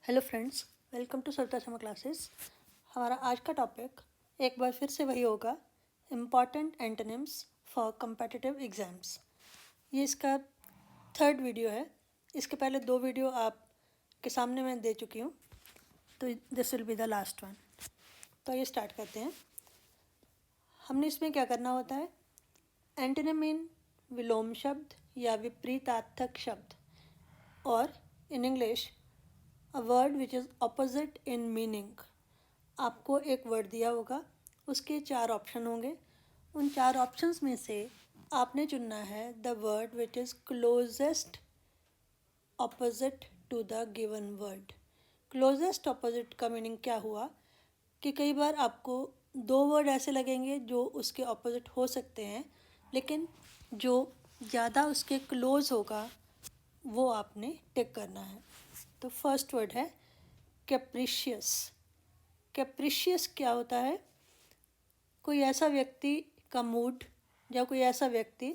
Hello friends, welcome to Sarita Sharma classes. हमारा आज का टॉपिक एक बार फिर से वही होगा, important antonyms for competitive exams. ये इसका थर्ड वीडियो है। इसके पहले दो वीडियो आपके सामने मैं दे चुकी हूँ, तो this will be the last one. तो ये स्टार्ट करते हैं। हमने इसमें क्या करना होता है, एंटोनिम मीन विलोम शब्द या विपरीतार्थक शब्द, और in English a word which is opposite in meaning. आपको एक वर्ड दिया होगा, उसके 4 ऑप्शन होंगे। उन 4 ऑप्शंस में से आपने चुनना है the word which is closest opposite to the given word. Closest opposite का मीनिंग क्या हुआ कि कई बार आपको 2 वर्ड ऐसे लगेंगे जो उसके ऑपोजिट हो सकते हैं, लेकिन जो ज़्यादा उसके क्लोज होगा वो आपने टिक करना है। तो फर्स्ट वर्ड है कैप्रिशियस। कैप्रिशियस क्या होता है? कोई ऐसा व्यक्ति का मूड या कोई ऐसा व्यक्ति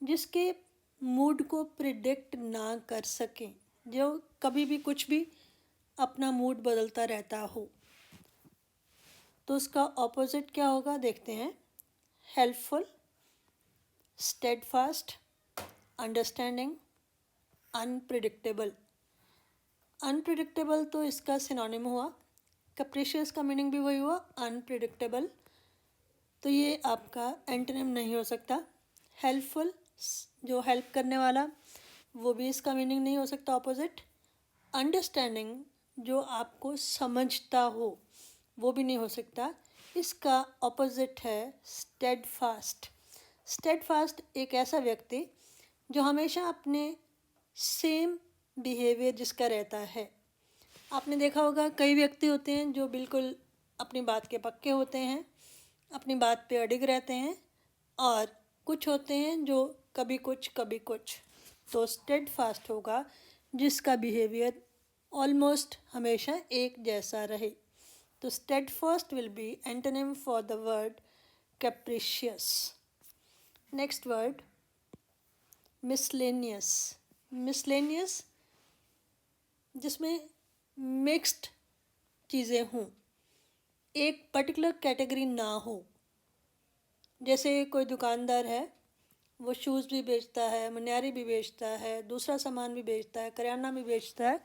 जिसके मूड को प्रिडिक्ट ना कर सकें, जो कभी भी कुछ भी अपना मूड बदलता रहता हो। तो उसका ऑपोजिट क्या होगा, देखते हैं। Helpful, steadfast, understanding, unpredictable. Unpredictable तो इसका सिनोनिम हुआ, कैप्रिशियस का मीनिंग भी वही हुआ, अनप्रिडिक्टेबल। तो ये आपका एंटोनिम नहीं हो सकता। हेल्पफुल, जो हेल्प करने वाला, वो भी इसका मीनिंग नहीं हो सकता ऑपोजिट। अंडरस्टैंडिंग, जो आपको समझता हो, वो भी नहीं हो सकता। इसका ऑपोजिट है स्टेडफास्ट। स्टेडफास्ट एक ऐसा व्यक्ति जो हमेशा अपने सेम बिहेवियर जिसका रहता है। आपने देखा होगा कई व्यक्ति होते हैं जो बिल्कुल अपनी बात के पक्के होते हैं, अपनी बात पे अडिग रहते हैं, और कुछ होते हैं जो कभी कुछ कभी कुछ। तो स्टेडफास्ट होगा जिसका बिहेवियर ऑलमोस्ट हमेशा एक जैसा रहे। तो steadfast will be antonym for the word capricious. Next word miscellaneous. Miscellaneous जिसमें मिक्स्ड चीज़ें हों, एक पर्टिकुलर कैटेगरी ना हो। जैसे कोई दुकानदार है, वो शूज़ भी बेचता है, मनिहारी भी बेचता है, दूसरा सामान भी बेचता है, करियाना भी बेचता है।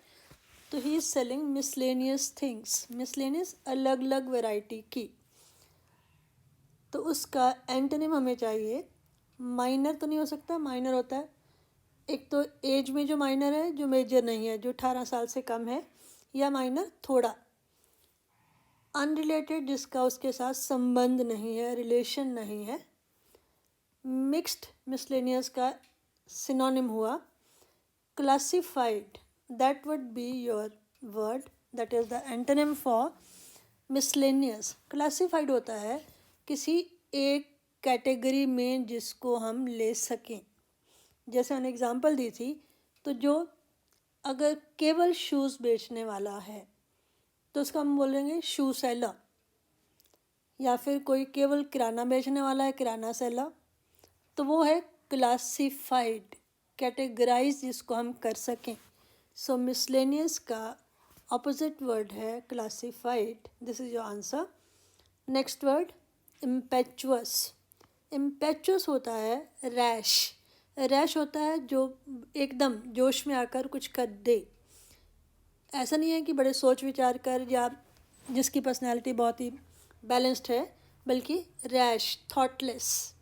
तो he is selling miscellaneous things. Miscellaneous अलग अलग वैरायटी की। तो उसका एंटोनिम हमें चाहिए, माइनर तो नहीं हो सकता। माइनर होता है एक तो एज में जो माइनर है, जो मेजर नहीं है, जो 18 साल से कम है, या माइनर थोड़ा। अनरिलेटेड, जिसका उसके साथ संबंध नहीं है, रिलेशन नहीं है। मिक्स्ड मिसलेनियस का सिनोनिम हुआ classified. That would be your word, that is the antonym for miscellaneous. Classified होता है किसी एक कैटेगरी में जिसको हम ले सकें। जैसे मैंने एग्जांपल दी थी, तो जो अगर केवल शूज़ बेचने वाला है तो उसका हम बोलेंगे शू सेलर, या फिर कोई केवल किराना बेचने वाला है, किराना सेलर, तो वो है क्लासिफाइड, कैटेगराइज जिसको हम कर सकें। सो मिसलेनियस का ऑपोजिट वर्ड है classified. This is your answer. Next word impetuous. Impetuous होता है रैश। रैश होता है जो एकदम जोश में आकर कुछ कर दे। ऐसा नहीं है कि बड़े सोच विचार कर, या जिसकी पर्सनैलिटी बहुत ही बैलेंस्ड है, बल्कि रैश, थॉटलेस।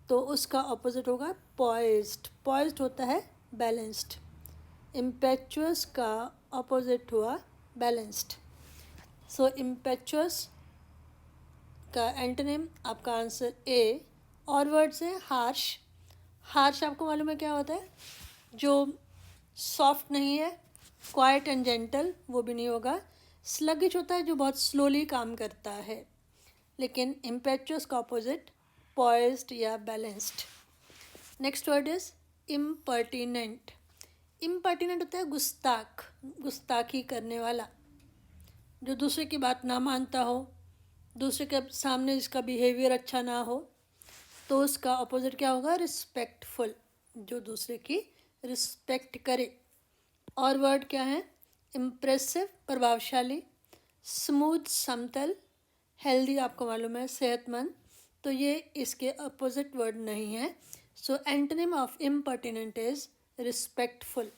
तो उसका ऑपोजिट होगा पॉइज्ड। पॉइज्ड होता है बैलेंस्ड। इम्पेचुअस का ऑपोजिट हुआ बैलेंस्ड। सो इम्पेचुअस का एंटोनिम आपका आंसर ए। और वर्ड्स है हार्श। हार्श आपको मालूम है क्या होता है? जो सॉफ्ट नहीं है, क्वाइट एंड जेंटल, वो भी नहीं होगा। स्लगिश होता है, जो बहुत स्लोली काम करता है। लेकिन इम्पेचुअस का ऑपोजिट पॉइज्ड या balanced. Next word is impertinent. Impertinent होता है गुस्ताख, गुस्ताखी करने वाला, जो दूसरे की बात ना मानता हो, दूसरे के सामने जिसका बिहेवियर अच्छा ना हो। तो उसका ऑपोजिट क्या होगा? रिस्पेक्टफुल, जो दूसरे की रिस्पेक्ट करे। और वर्ड क्या है? इम्प्रेसिव प्रभावशाली, स्मूथ समतल, हेल्दी आपको मालूम है सेहतमंद, तो ये इसके अपोजिट वर्ड नहीं है. So antonym of impertinent is respectful.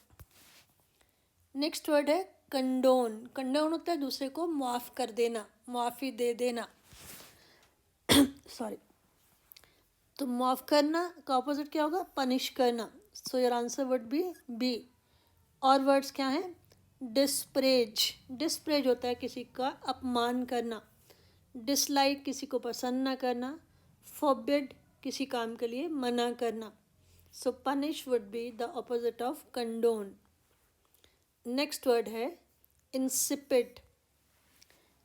Next word है कंडोन. कंडोन होता है दूसरे को माफ़ कर देना, माफ़ी दे देना. सॉरी. तो माफ़ करना का ऑपोजिट क्या होगा? पनिश करना. सो योर आंसर वुड बी. और वर्ड्स क्या हैं? डिस्प्रेज. डिस्प्रेज होता है किसी का अपमान करना. डिसलाइक किसी को पसंद ना करना. फॉरबिड किसी काम के लिए मना करना. So punish would be the opposite of condone. Next word है इंसिपिड.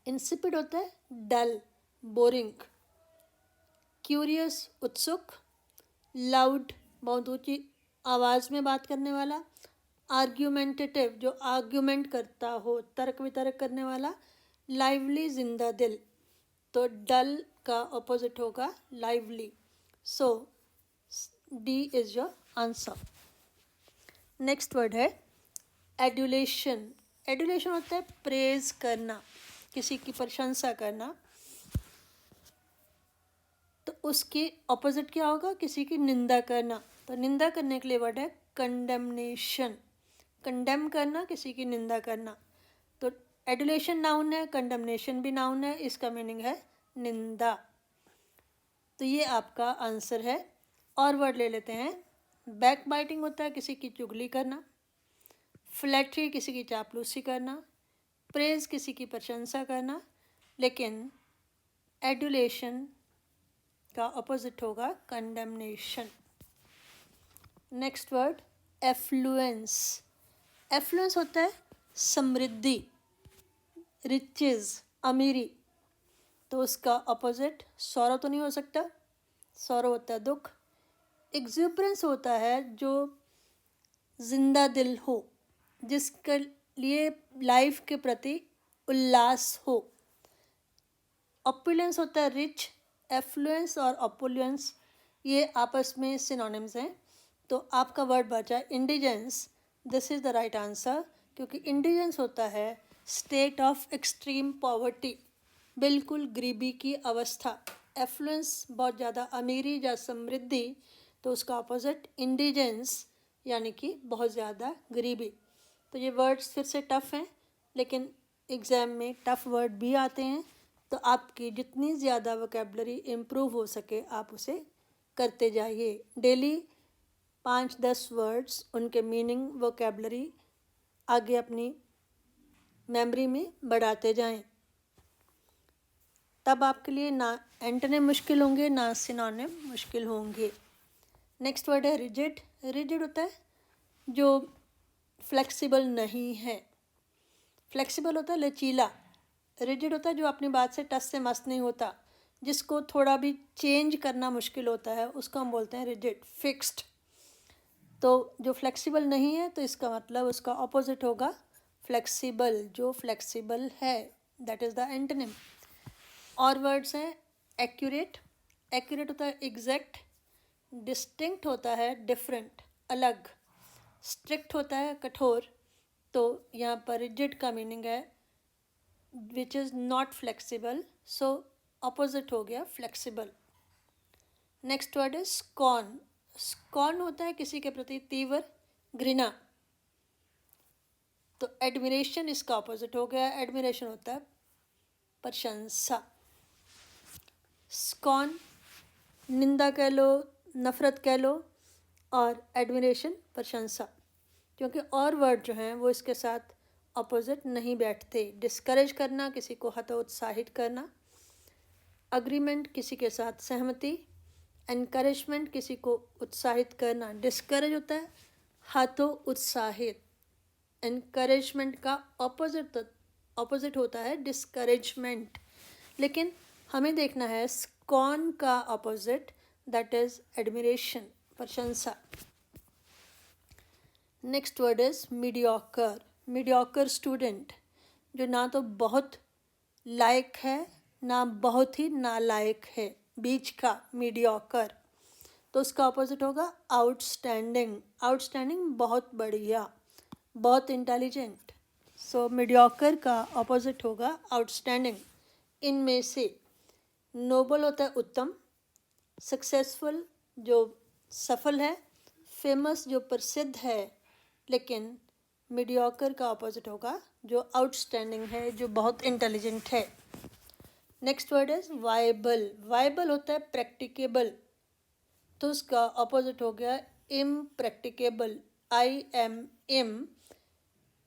इंसिपिड होता है डल, बोरिंग. क्यूरियस उत्सुक. लाउड बहुत ऊंची आवाज़ में बात करने वाला. आर्ग्यूमेंटेटिव जो आर्ग्यूमेंट करता हो, तर्क वितर्क करने वाला. लाइवली जिंदा दिल. तो डल का ऑपोजिट होगा lively. So D is your answer. Next word है एडुलेशन. एडुलेशन होता है प्रेज करना, किसी की प्रशंसा करना. तो उसके ऑपोजिट क्या होगा? किसी की निंदा करना. तो निंदा करने के लिए वर्ड है कंडेमनेशन. कंडेम करना, किसी की निंदा करना. तो एडुलेशन नाउन है, कंडेमनेशन भी नाउन है, इसका मीनिंग है निंदा. तो ये आपका आंसर है. और वर्ड ले लेते हैं. बैक बाइटिंग होता है किसी की चुगली करना. फ्लैटरी किसी की चापलूसी करना. प्रेज किसी की प्रशंसा करना. लेकिन एडुलेशन का ऑपोजिट होगा condemnation. Next word affluence. Affluence होता है समृद्धि, रिचेज, अमीरी. तो उसका ऑपोजिट सौरव तो नहीं हो सकता. सौरव होता है दुख. एग्जुबरेंस होता है जो जिंदा दिल हो, जिसके लिए लाइफ के प्रति उल्लास हो. ऑपुलेंस होता है रिच. एफ्लुएंस और ऑपुलेंस ये आपस में सिनोनिम्स हैं. तो आपका वर्ड बचा indigenous. This is the right answer, क्योंकि इंडिजेंस होता है स्टेट ऑफ एक्सट्रीम पॉवर्टी, बिल्कुल गरीबी की अवस्था. एफ्लुएंस बहुत ज़्यादा अमीरी या समृद्धि, तो उसका ऑपोजिट इंडिजेंस यानी कि बहुत ज़्यादा गरीबी. तो ये वर्ड्स फिर से टफ़ हैं, लेकिन एग्ज़ाम में टफ़ वर्ड भी आते हैं. तो आपकी जितनी ज़्यादा वोकेबलरी इम्प्रूव हो सके आप उसे करते जाइए. डेली 5-10 वर्ड्स, उनके मीनिंग, वोकेबलरी आगे अपनी मेमोरी में बढ़ाते जाएं. तब आपके लिए ना एंटोनिम मुश्किल होंगे ना सिनोनिम मुश्किल होंगे. नेक्स्ट वर्ड है रिजिड. रिजिड होता है जो फ्लेक्सिबल नहीं है. फ्लेक्सिबल होता है लचीला. रिजिड होता है जो अपनी बात से टस से मस नहीं होता, जिसको थोड़ा भी चेंज करना मुश्किल होता है, उसको हम बोलते हैं रिजिड. फिक्स्ड. तो जो फ्लेक्सिबल नहीं है, तो इसका मतलब उसका ऑपोजिट होगा फ्लेक्सिबल. जो फ्लेक्सिबल है, दैट इज़ द एंटोनिम. और वर्ड्स हैं एक्यूरेट. एक्यूरेट होता है एग्जैक्ट. डिस्टिंक्ट होता है डिफरेंट, अलग. स्ट्रिक्ट होता है कठोर. तो यहाँ पर रिजिड का मीनिंग है which is not flexible. So opposite हो गया flexible. Next word is scorn. Scorn होता है किसी के प्रति तीव्र घृणा. तो एडमिरेशन इसका ऑपोजिट हो गया. एडमिरेशन होता है प्रशंसा. स्कॉन निंदा कह लो, नफ़रत कह लो, और एडमिरेशन प्रशंसा, क्योंकि और वर्ड जो हैं वो इसके साथ ऑपोजिट नहीं बैठते. डिस्करेज करना, किसी को हतोत्साहित करना. अग्रीमेंट किसी के साथ सहमति. एनकरेजमेंट किसी को उत्साहित करना. डिस्करेज होता है हाथों उत्साहित. एनकरेजमेंट का ऑपोजिट होता है डिस्करेजमेंट. लेकिन हमें देखना है स्कॉन का ऑपोजिट, दैट इज एडमिरेशन, प्रशंसा. Next word is mediocre. Mediocre student जो ना तो बहुत लायक है ना बहुत ही नालायक है, बीच का मीडियोकर. तो उसका ऑपोजिट होगा आउटस्टैंडिंग. आउटस्टैंडिंग बहुत बढ़िया, बहुत इंटेलिजेंट. सो मीडियोकर का ऑपोजिट होगा आउटस्टैंडिंग। इनमें से नोबल होता है उत्तम, सक्सेसफुल जो सफल है, फेमस जो प्रसिद्ध है, लेकिन मीडियोकर का ऑपोजिट होगा जो आउटस्टैंडिंग है, जो बहुत इंटेलिजेंट है। Next word is viable. Viable होता है प्रैक्टिकेबल, तो उसका ऑपोजिट हो गया इम्प्रैक्टिकेबल। IM।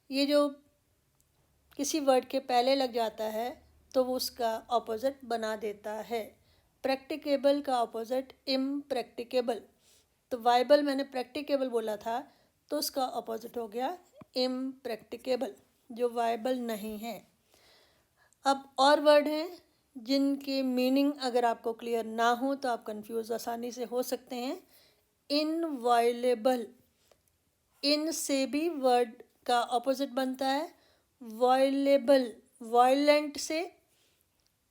ये जो किसी वर्ड के पहले लग जाता है तो वो उसका ऑपोजिट बना देता है। प्रैक्टिकेबल का ऑपोजिट इम्प्रैक्टिकेबल। तो वायबल मैंने प्रैक्टिकेबल बोला था, तो उसका ऑपोजिट हो गया इम्प्रैक्टिकेबल, जो वायबल नहीं है। अब और वर्ड हैं जिनकी मीनिंग अगर आपको क्लियर ना हो तो आप कंफ्यूज आसानी से हो सकते हैं। इनवायलेबल, इन से भी वर्ड का ऑपोजिट बनता है वायलेबल। वायलेंट से,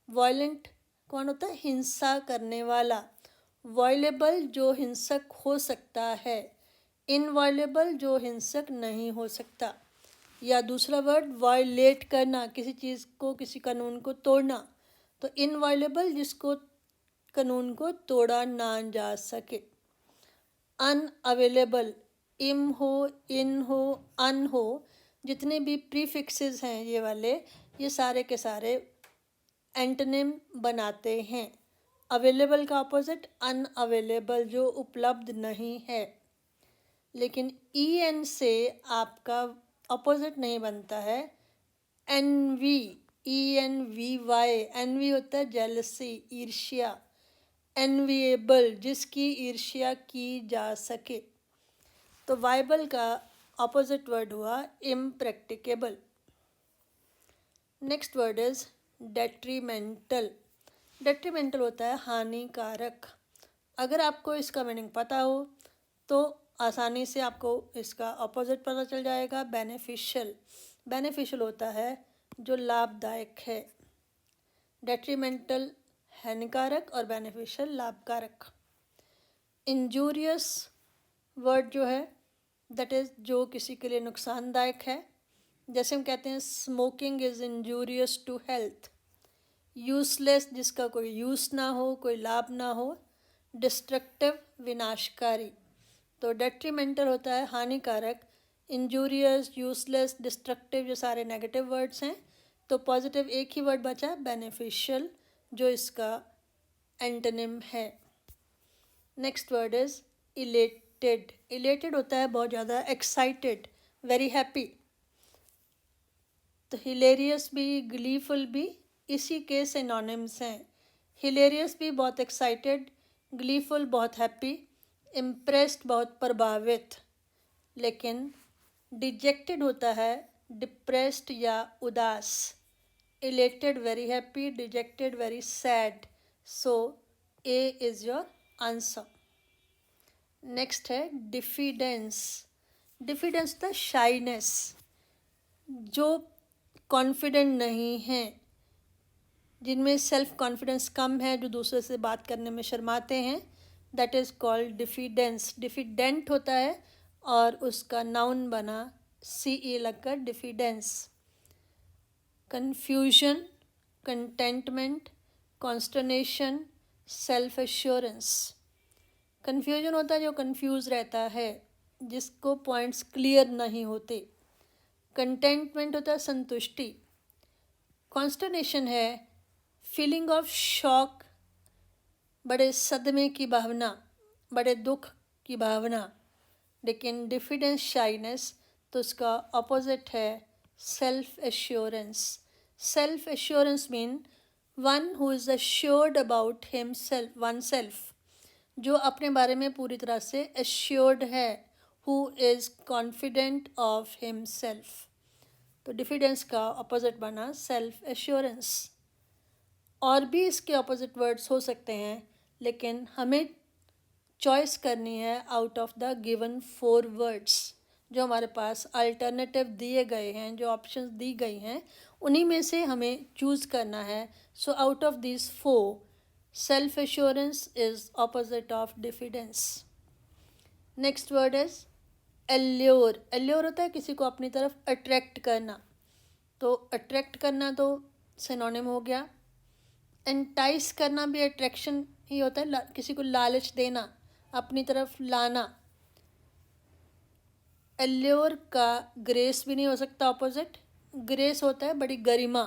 वायलेंट कौन होता है? हिंसा करने वाला। वायलेबल जो हिंसक हो सकता है, इनवायलेबल जो हिंसक नहीं हो सकता। या दूसरा वर्ड वायलेट करना, किसी चीज़ को, किसी कानून को तोड़ना। तो इनवायलेबल जिसको कानून को तोड़ा ना जा सके। अनअवेलेबल, इम हो, इन हो, अन हो, जितने भी प्रीफिक्सेस हैं ये वाले, ये सारे के सारे एंटोनिम बनाते हैं। अवेलेबल का ऑपोजिट अनअवेलेबल, जो उपलब्ध नहीं है। लेकिन EN से आपका ऑपोजिट नहीं बनता है। एनवी, ENVY, एनवी होता है जेलसी, ईर्ष्या। एनविएबल, जिसकी ईर्ष्या की जा सके। तो वाइबल का ऑपोजिट वर्ड हुआ impracticable. Next word is detrimental. Detrimental होता है हानिकारक। अगर आपको इसका मीनिंग पता हो तो आसानी से आपको इसका ऑपोजिट पता चल जाएगा, बेनिफिशियल। बेनिफिशियल होता है जो लाभदायक है। डेट्रीमेंटल हानिकारक और बेनिफिशियल लाभकारक। इंजूरियस वर्ड जो है दैट इज़ जो किसी के लिए नुकसानदायक है। जैसे हम कहते हैं smoking is injurious to health. Useless, जिसका कोई यूज़ ना हो, कोई लाभ ना हो। डिस्ट्रक्टिव, विनाशकारी। तो डेट्रीमेंटल होता है हानिकारक। इंजूरियस, यूजलेस, डिस्ट्रक्टिव, ये सारे नेगेटिव वर्ड्स हैं। तो पॉजिटिव एक ही वर्ड बचा, बेनिफिशियल, जो इसका एंटोनिम है। Next word is elated. Elated होता है बहुत ज़्यादा एक्साइटेड, वेरी हैप्पी। तो हिलेरियस भी, ग्लीफुल भी इसी के सिनोनिम्स हैं। हिलेरियस भी बहुत एक्साइटेड, ग्लीफुल बहुत हैप्पी, इम्प्रेस्ड बहुत प्रभावित। लेकिन डिजेक्टेड होता है डिप्रेस्ड या उदास। Elated very happy, dejected very sad. So A is your answer. Next है डिफिडेंस। डिफिडेंस होता है शाइनेस, जो कॉन्फिडेंट नहीं है, जिनमें सेल्फ कॉन्फिडेंस कम है, जो दूसरे से बात करने में शर्माते हैं, that is called diffidence. Diffident होता है और उसका नाउन बना CE लगकर डिफिडेंस। Confusion, contentment, consternation, self assurance. Confusion होता है जो कंफ्यूज रहता है, जिसको पॉइंट्स क्लियर नहीं होते। कंटेंटमेंट होता है संतुष्टि। कॉन्स्टर्नेशन है फीलिंग ऑफ शॉक, बड़े सदमे की भावना, बड़े दुख की भावना। लेकिन डिफिडेंस, शाइनेस, तो उसका ऑपोजिट है self assurance. Self assurance mean one who is assured about himself, one self, जो अपने बारे में पूरी तरह से एश्योर्ड है, who is confident of himself. तो डिफिडेंस का ऑपोजिट बना सेल्फ एश्योरेंस। और भी इसके ऑपोजिट वर्ड्स हो सकते हैं, लेकिन हमें चॉइस करनी है out of the given 4 words जो हमारे पास अल्टरनेटिव दिए गए हैं, जो ऑप्शंस दी गई हैं, उन्हीं में से हमें चूज़ करना है। So out of this 4, self assurance is opposite of diffidence. Next word is allure. Allure होता है किसी को अपनी तरफ अट्रैक्ट करना। तो अट्रैक्ट करना तो सिनोनिम हो गया। एंटाइस करना भी अट्रैक्शन ही होता है, किसी को लालच देना, अपनी तरफ लाना। एल्योर का ग्रेस भी नहीं हो सकता ऑपोजिट। ग्रेस होता है बड़ी गरिमा,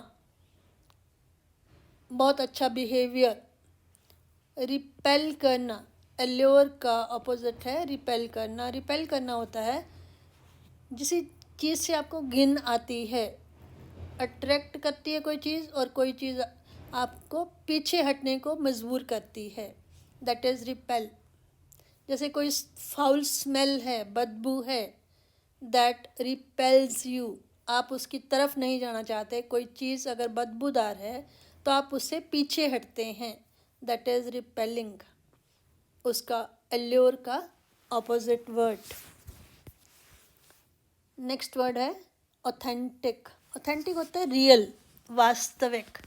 बहुत अच्छा बिहेवियर। रिपेल करना, एल्योर का ऑपोजिट है रिपेल करना। रिपेल करना होता है जिस चीज़ से आपको घिन आती है। अट्रैक्ट करती है कोई चीज़ और कोई चीज़ आपको पीछे हटने को मजबूर करती है, दैट इज़ रिपेल। जैसे कोई फाउल स्मेल है, बदबू है, दैट रिपेल्स यू, आप उसकी तरफ नहीं जाना चाहते। कोई चीज़ अगर बदबूदार है तो आप उससे पीछे हटते हैं, दैट इज़ रिपेलिंग। उसका एल्योर का ऑपोजिट वर्ड। नेक्स्ट वर्ड है ऑथेंटिक। ऑथेंटिक होता है रियल, वास्तविक।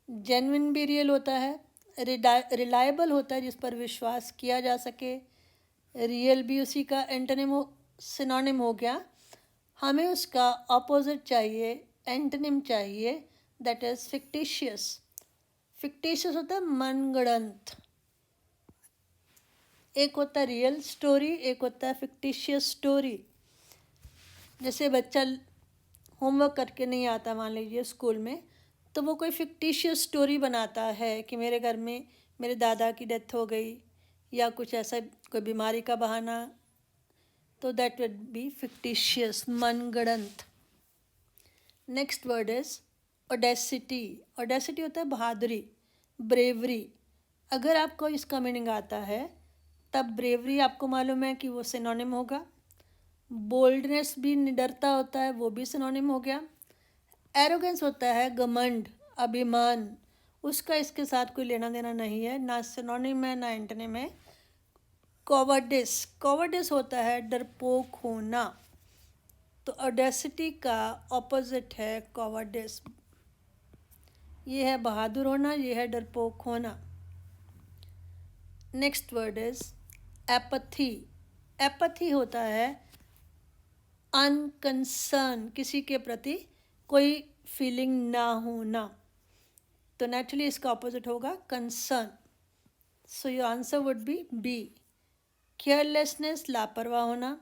जेन्युइन भी रियल होता है, रिलायबल होता है जिस पर विश्वास किया जा सके। रियल भी उसी का एंटोनिम सिनोनिम हो गया। हमें उसका ऑपोजिट चाहिए, एंटोनिम चाहिए, दैट इज़ फिक्टिशियस। फिक्टिशियस होता है मनगढ़ंत। एक होता है रियल स्टोरी, एक होता है फिक्टिशियस स्टोरी। जैसे बच्चा होमवर्क करके नहीं आता मान लीजिए स्कूल में, तो वो कोई फिक्टिशियस स्टोरी बनाता है कि मेरे घर में मेरे दादा की डेथ हो गई या कुछ ऐसा, कोई बीमारी का बहाना, तो दैट वुड बी फिक्टिशियस, मनगढ़ंत। Next word is audacity. Audacity होता है बहादुरी, ब्रेवरी। अगर आपको इसका मीनिंग आता है तब ब्रेवरी आपको मालूम है कि वो सिनोनिम होगा। बोल्डनेस भी निडरता होता है, वो भी सिनोनिम हो गया। एरोगेंस होता है घमंड, अभिमान, उसका इसके साथ कोई लेना देना नहीं है, ना सिनोनिम है ना एंटोनिम है। कॉवर्डिस, कॉवर्डिस होता है डरपोक होना, तो ऑडेसिटी का ऑपोजिट है कॉवर्डिस। ये है बहादुर होना, ये है डरपोक होना। Next word is apathy. Apathy होता है अनकंसर्न, किसी के प्रति कोई फीलिंग ना होना, तो नेचुरली इसका ऑपोजिट होगा concern. So your answer would be B. Carelessness लापरवाह होना,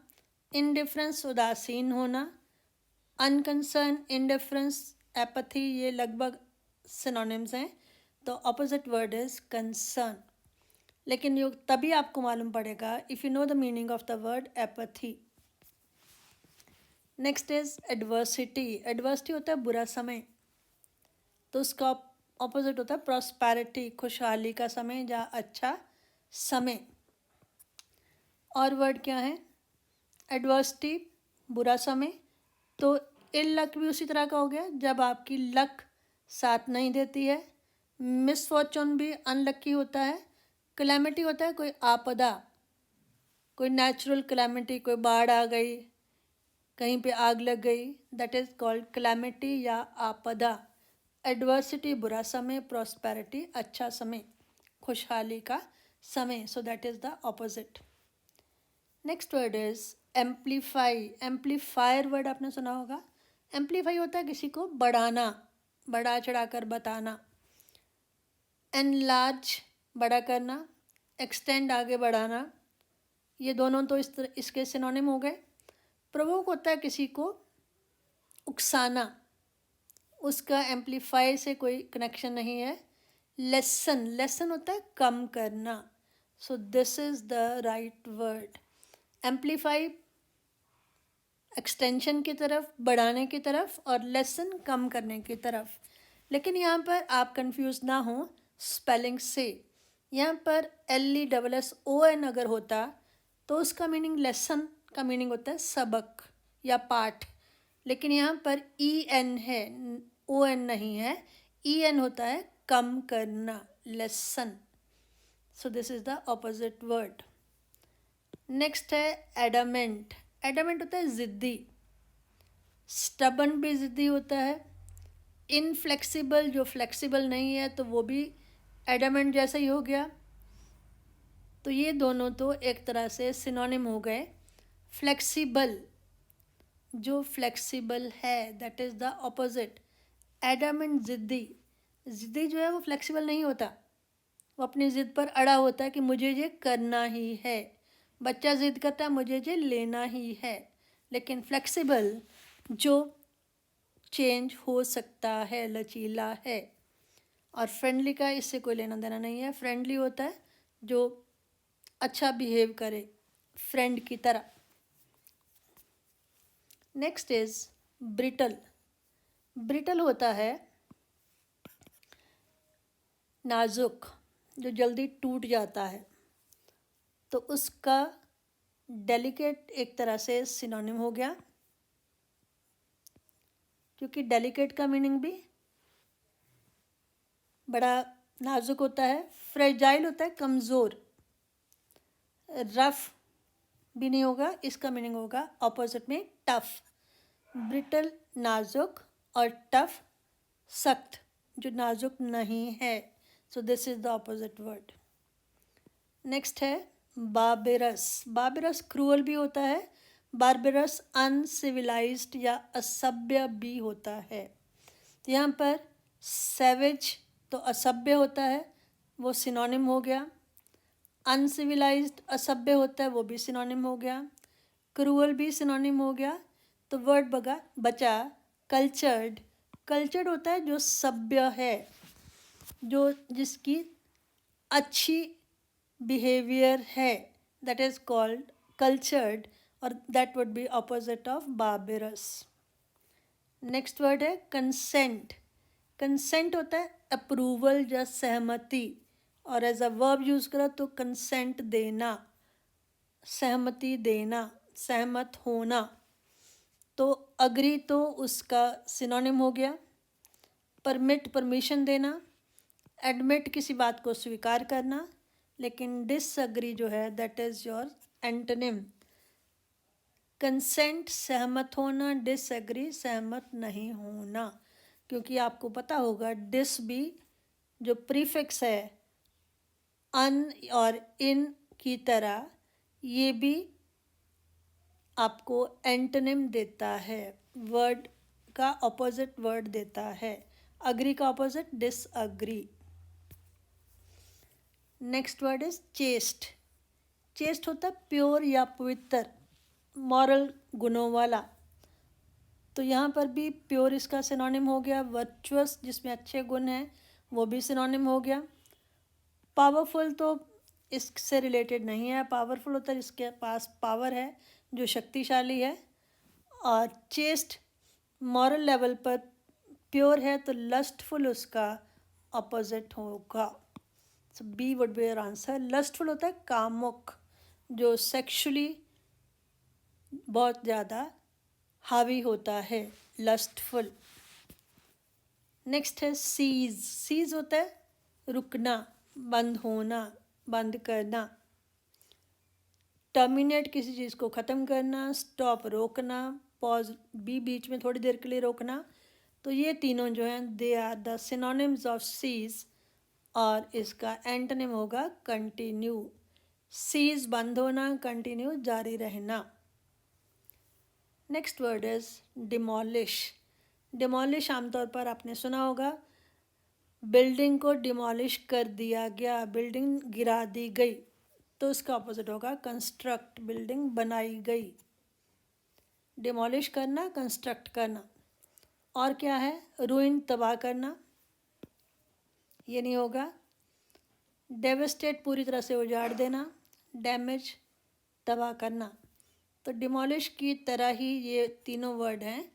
इनडिफरेंस उदासीन होना, अनकंसर्न, इनडिफरेंस, एपथी, ये लगभग सिनोनिम्स हैं, तो ऑपोजिट वर्ड इज कंसर्न। लेकिन ये तभी आपको मालूम पड़ेगा if you know the meaning of the word apathy. Next is adversity. Adversity होता है बुरा समय, तो उसका ऑपोजिट होता है प्रॉस्पेरिटी, खुशहाली का समय या अच्छा समय। और वर्ड क्या है? एडवर्सिटी, बुरा समय, तो इल लक भी उसी तरह का हो गया, जब आपकी लक साथ नहीं देती है। मिसफॉर्चून भी अनलक्की होता है। क्लैमिटी होता है कोई आपदा, कोई नेचुरल क्लैमिटी, कोई बाढ़ आ गई, कहीं पे आग लग गई, दैट इज़ कॉल्ड क्लैमिटी या आपदा। एडवर्सिटी बुरा समय, प्रॉस्पेरिटी अच्छा समय, खुशहाली का समय, so that is the opposite. Next word is amplify. Amplifier word आपने सुना होगा। एम्पलीफाई होता है किसी को बढ़ाना, बढ़ा चढ़ाकर बताना। एनलार्ज, बड़ा करना, एक्सटेंड, आगे बढ़ाना, ये दोनों तो इसके सिनोनिम हो गए। प्रोवोक होता है किसी को उकसाना, उसका एम्पलीफाई से कोई कनेक्शन नहीं है। लेसन, लेसन होता है कम करना, so this is the right word. Amplify extension की तरफ, बढ़ाने की तरफ, और लेसन कम करने की तरफ। लेकिन यहाँ पर आप कंफ्यूज ना हो स्पेलिंग से। यहाँ पर LESSON अगर होता तो उसका मीनिंग लेसन का मीनिंग होता है सबक या पाठ, लेकिन यहाँ पर EN है, ON नहीं है। EN होता है कम करना, lesson. So this is the opposite word. Next है एडामेंट। एडामेंट होता है ज़िद्दी। स्टबन भी ज़िद्दी होता है। इनफ्लेक्सिबल, जो फ्लेक्सिबल नहीं है, तो वो भी एडामेंट जैसा ही हो गया। तो ये दोनों तो एक तरह से सिनोनिम हो गए। फ्लेक्सिबल जो फ्लेक्सिबल है that is the opposite. Adamant, ज़िद्दी। ज़िद्दी जो है वो फ्लेक्सिबल नहीं होता, वो अपनी ज़िद पर अड़ा होता है कि मुझे ये करना ही है। बच्चा ज़िद करता है मुझे ये लेना ही है। लेकिन फ्लेक्सिबल जो चेंज हो सकता है, लचीला है। और फ्रेंडली का इससे कोई लेना देना नहीं है। फ्रेंडली होता है जो अच्छा बिहेव करे, फ्रेंड की तरह। Next is brittle. ब्रिटल होता है नाजुक, जो जल्दी टूट जाता है। तो उसका डेलिकेट एक तरह से सिनोनिम हो गया, क्योंकि डेलिकेट का मीनिंग भी बड़ा नाजुक होता है। फ्रेजाइल होता है कमज़ोर। रफ भी नहीं होगा, इसका मीनिंग होगा ऑपोजिट में टफ। ब्रिटल नाजुक और टफ सख्त, जो नाजुक नहीं है। So this is the opposite word. Next है बारबेरस। बारबेरस क्रूअल भी होता है। बारबेरस अनसिविलाइज्ड या असभ्य भी होता है। यहाँ पर सैवेज तो असभ्य होता है, वो सिनोनिम हो गया। अनसिविलाइज्ड असभ्य होता है, वो भी सिनोनिम हो गया। क्रूअल भी सिनोनिम हो गया। तो वर्ड बचा कल्चर्ड। कल्चर्ड होता है जो सभ्य है, जो जिसकी अच्छी बिहेवियर है, दैट इज कॉल्ड कल्चर्ड, और that would be opposite of barbarous. Next word है कंसेंट। कंसेंट होता है अप्रूवल या सहमति, और एज अ वर्ब यूज करो तो कंसेंट देना, सहमति देना, सहमत होना। तो अग्री तो उसका सिनोनिम हो गया। परमिट परमिशन देना। एडमिट किसी बात को स्वीकार करना। लेकिन डिसअग्री जो है that is your antonym. Consent सहमत होना, डिसएग्री सहमत नहीं होना। क्योंकि आपको पता होगा डिस भी जो प्रीफिक्स है अन और इन की तरह, ये भी आपको एंटोनिम देता है, वर्ड का ऑपोजिट वर्ड देता है। अग्री का opposite disagree. Next word is chest. Chest होता है प्योर या पवित्र, मॉरल गुणों वाला। तो यहाँ पर भी प्योर इसका सिनोनिम हो गया। वर्चुअस जिसमें अच्छे गुण हैं, वो भी सिनोनिम हो गया। पावरफुल तो इससे रिलेटेड नहीं है। पावरफुल होता है जिसके पास पावर है, जो शक्तिशाली है। और चेस्ट मॉरल लेवल पर प्योर है, तो लस्टफुल उसका अपोजिट होगा। So B would be your answer. Lustful होता है कामुक, जो सेक्सुअली बहुत ज़्यादा हावी होता है, लस्टफुल। नेक्स्ट है सीज। सीज होता है रुकना, बंद होना, बंद करना। टर्मिनेट किसी चीज़ को ख़त्म करना। स्टॉप रोकना। पॉज भी बीच में थोड़ी देर के लिए रोकना। तो ये तीनों जो हैं they are the synonyms of seize, और इसका एंटोनिम होगा कंटिन्यू। सीज बंद होना, कंटिन्यू जारी रहना। Next word is demolish. Demolish आमतौर पर आपने सुना होगा, बिल्डिंग को डिमोलिश कर दिया गया, बिल्डिंग गिरा दी गई। तो इसका ऑपोजिट होगा कंस्ट्रक्ट, बिल्डिंग बनाई गई। डिमोलिश करना, कंस्ट्रक्ट करना। और क्या है, रूइन तबाह करना, ये नहीं होगा। डेवस्टेट पूरी तरह से उजाड़ देना। डैमेज तबाह करना। तो डिमोलिश की तरह ही ये तीनों वर्ड हैं,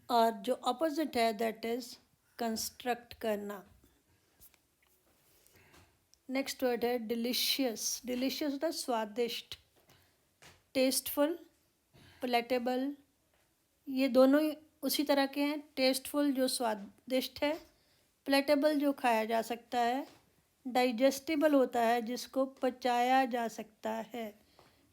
और जो ऑपोजिट है दैट इज कंस्ट्रक्ट करना। नेक्स्ट वर्ड है डिलीशियस। डिलीशियस होता है स्वादिष्ट, टेस्टफुल, पलेटेबल। ये दोनों ही उसी तरह के हैं। टेस्टफुल जो स्वादिष्ट है, पलेटेबल जो खाया जा सकता है, डाइजेस्टिबल होता है जिसको पचाया जा सकता है।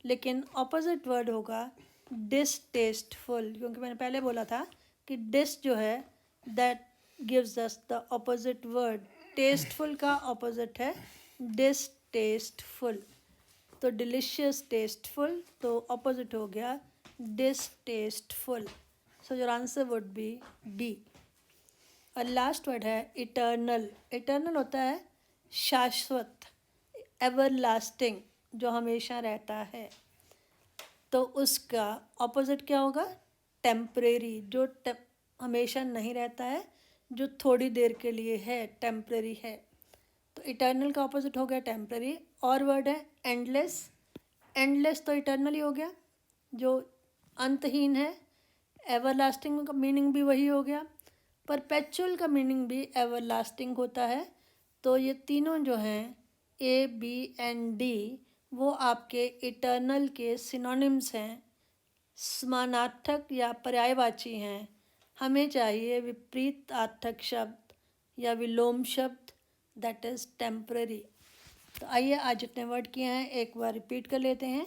लेकिन ऑपोजिट वर्ड होगा डिसटेस्टफुल, क्योंकि मैंने पहले बोला था कि डिस जो है that gives us the opposite word. Tasteful का ऑपोजिट है डिसटेस्टफुल। तो डिलीशियस टेस्टफुल, तो ऑपोजिट हो गया distasteful. So your answer would be D. और लास्ट वर्ड है इटर्नल। इटर्नल होता है शाश्वत, एवर लास्टिंग, जो हमेशा रहता है। तो उसका ऑपोजिट क्या होगा? टेम्परेरी, जो हमेशा नहीं रहता है, जो थोड़ी देर के लिए है, टेम्परेरी है। तो इटर्नल का ऑपोजिट हो गया टेम्परेरी। और वर्ड है एंडलेस। एंडलेस तो इटर्नल ही हो गया, जो अंतहीन है। एवरलास्टिंग का मीनिंग भी वही हो गया। परपेचुअल का मीनिंग भी एवरलास्टिंग होता है। तो ये तीनों जो हैं ए, बी एंड डी, वो आपके इटर्नल के सिनोनिम्स हैं, समानार्थक या पर्यायवाची हैं। हमें चाहिए विपरीतार्थक शब्द या विलोम शब्द, दैट इज़ टेम्पररी। तो आइए आज जितने वर्ड किए हैं एक बार रिपीट कर लेते हैं।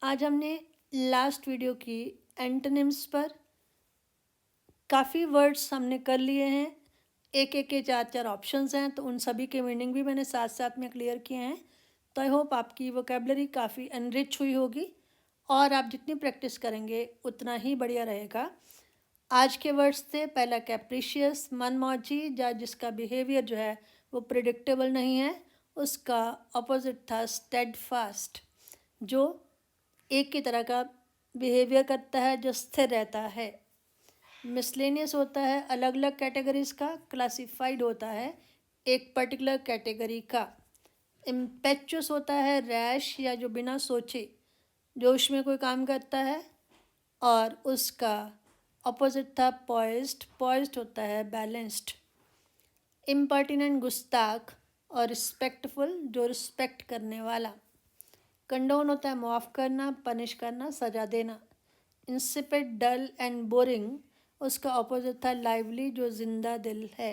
आज हमने लास्ट वीडियो की एंटोनिम्स पर काफ़ी वर्ड्स हमने कर लिए हैं। एक एक के चार चार ऑप्शंस हैं, तो उन सभी के मीनिंग भी मैंने साथ साथ में क्लियर किए हैं। तो आई होप आपकी वोकेबलरी काफ़ी एनरिच हुई होगी, और आप जितनी प्रैक्टिस करेंगे उतना ही बढ़िया रहेगा। आज के वर्ड्स थे, पहला कैप्रिशियस, मनमौजी, या जिसका बिहेवियर जो है वो प्रिडिक्टेबल नहीं है। उसका अपोजिट था स्टेडफास्ट, जो एक की तरह का बिहेवियर करता है, जो स्थिर रहता है। मिसलेनियस होता है अलग अलग कैटेगरीज का। क्लासिफाइड होता है एक पर्टिकुलर कैटेगरी का। इम्पेचुअस होता है रैश, या जो बिना सोचे जोश में कोई काम करता है। और उसका अपोजिट था पॉइज्ड। पॉइज्ड होता है बैलेंस्ड। इम्पर्टिनेंट गुस्ताख, और रिस्पेक्टफुल जो रिस्पेक्ट करने वाला। कंडोन होता है माफ़ करना, पनिश करना, सजा देना। इंसिपिड, डल एंड बोरिंग, उसका ऑपोजिट था लाइवली जो जिंदा दिल है।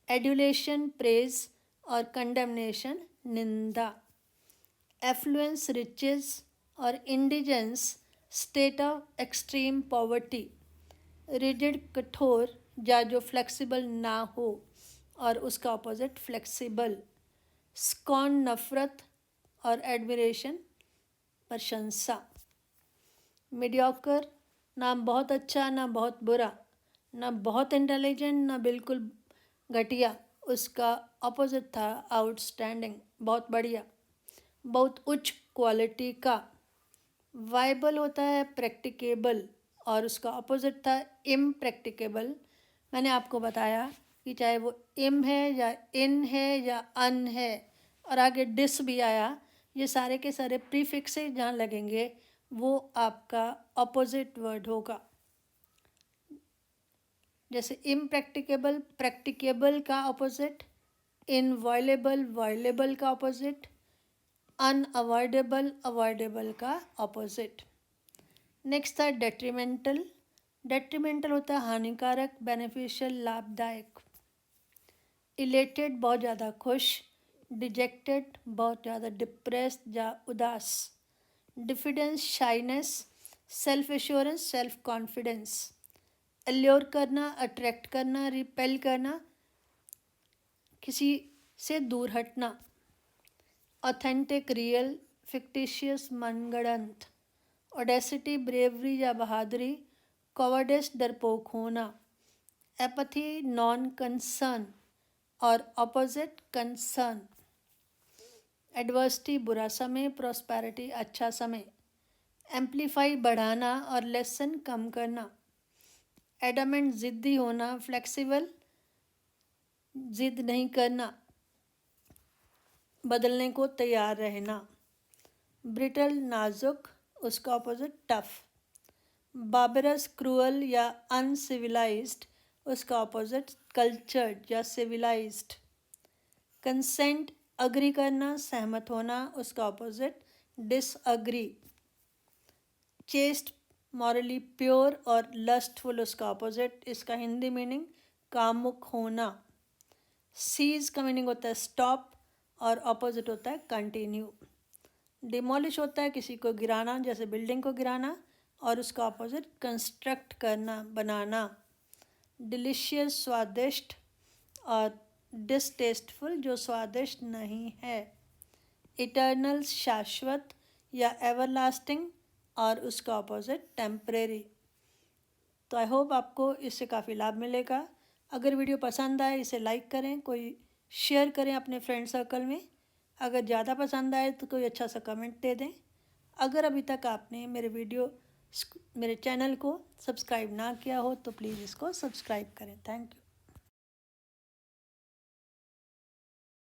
एडुलेशन प्रेज, और कंडेमनेशन निंदा। एफ्लुएंस रिचेस, और indigenous state of extreme poverty. Rigid कठोर, या जो फ्लेक्सिबल ना हो, और उसका ऑपोजिट फ्लेक्सिबल। स्कॉन नफरत, और एडमिरेशन प्रशंसा। मीडियोकर, ना बहुत अच्छा ना बहुत बुरा, ना बहुत इंटेलिजेंट ना बिल्कुल घटिया। उसका अपोजिट था आउटस्टैंडिंग, बहुत बढ़िया, बहुत उच्च क्वालिटी का। वाइबल होता है प्रैक्टिकेबल, और उसका अपोजिट था इम्प्रैक्टिकेबल। मैंने आपको बताया कि चाहे वो इम है या इन है या अन है, और आगे डिस भी आया, ये सारे के सारे प्रीफिक्स जहाँ लगेंगे वो आपका अपोजिट वर्ड होगा। जैसे इम्प्रैक्टिकेबल, प्रैक्टिकेबल का अपोजिट। इनवॉयलेबल, वॉयलेबल का अपोजिट। अनअवॉइडेबल, अवॉइडेबल का अपोजिट। नेक्स्ट था डेट्रीमेंटल। डेट्रीमेंटल होता है हानिकारक, बेनिफिशियल लाभदायक। इलेटेड, बहुत ज़्यादा खुश। डिजेक्टेड, बहुत ज़्यादा डिप्रेस्ड या उदास। Diffidence, shyness. Self assurance, self confidence. Allure करना, अट्रैक्ट करना, रिपेल करना, किसी से दूर हटना। ऑथेंटिक, रियल, फिक्टिशियस, मनगढ़ंत। ऑडेसिटी, ब्रेवरी या बहादुरी। कॉवर्डिस, डरपोक होना। एपथी, नॉन कंसर्न, और अपोजिट कंसर्न। एडवर्सिटी, बुरा समय। प्रॉस्पेरिटी, अच्छा समय। एम्पलीफाई, बढ़ाना, और लेसन, कम करना। एडमेंट, ज़िद्दी होना। फ्लेक्सिबल, ज़िद नहीं करना, बदलने को तैयार रहना। ब्रिटल, नाजुक, उसका ऑपोजिट टफ। बाबरस, क्रूअल या अनसिविलाइज्ड, उसका ऑपोजिट कल्चर्ड या सिविलाइज्ड। कंसेंट, अग्री करना, सहमत होना, उसका opposite disagree. Chest, morally pure, और लस्टफुल उसका ऑपोजिट। इसका हिंदी मीनिंग कामुक होना। सीज का मीनिंग होता है स्टॉप, और ऑपोजिट होता है कंटिन्यू। डिमोलिश होता है किसी को गिराना, जैसे बिल्डिंग को गिराना, और उसका ऑपोजिट कंस्ट्रक्ट करना, बनाना। डिलीशियस, स्वादिष्ट, और डिसटेस्टफुल, जो स्वादिष्ट नहीं है। इटर्नल, शाश्वत या एवरलास्टिंग, और उसका ऑपोजिट टेम्परेरी। तो आई होप आपको इससे काफ़ी लाभ मिलेगा। अगर वीडियो पसंद आए इसे लाइक करें, कोई शेयर करें अपने फ्रेंड सर्कल में। अगर ज़्यादा पसंद आए तो कोई अच्छा सा कमेंट दे दें। अगर अभी तक आपने मेरे चैनल को सब्सक्राइब ना किया हो तो प्लीज़ इसको सब्सक्राइब करें। Thank you.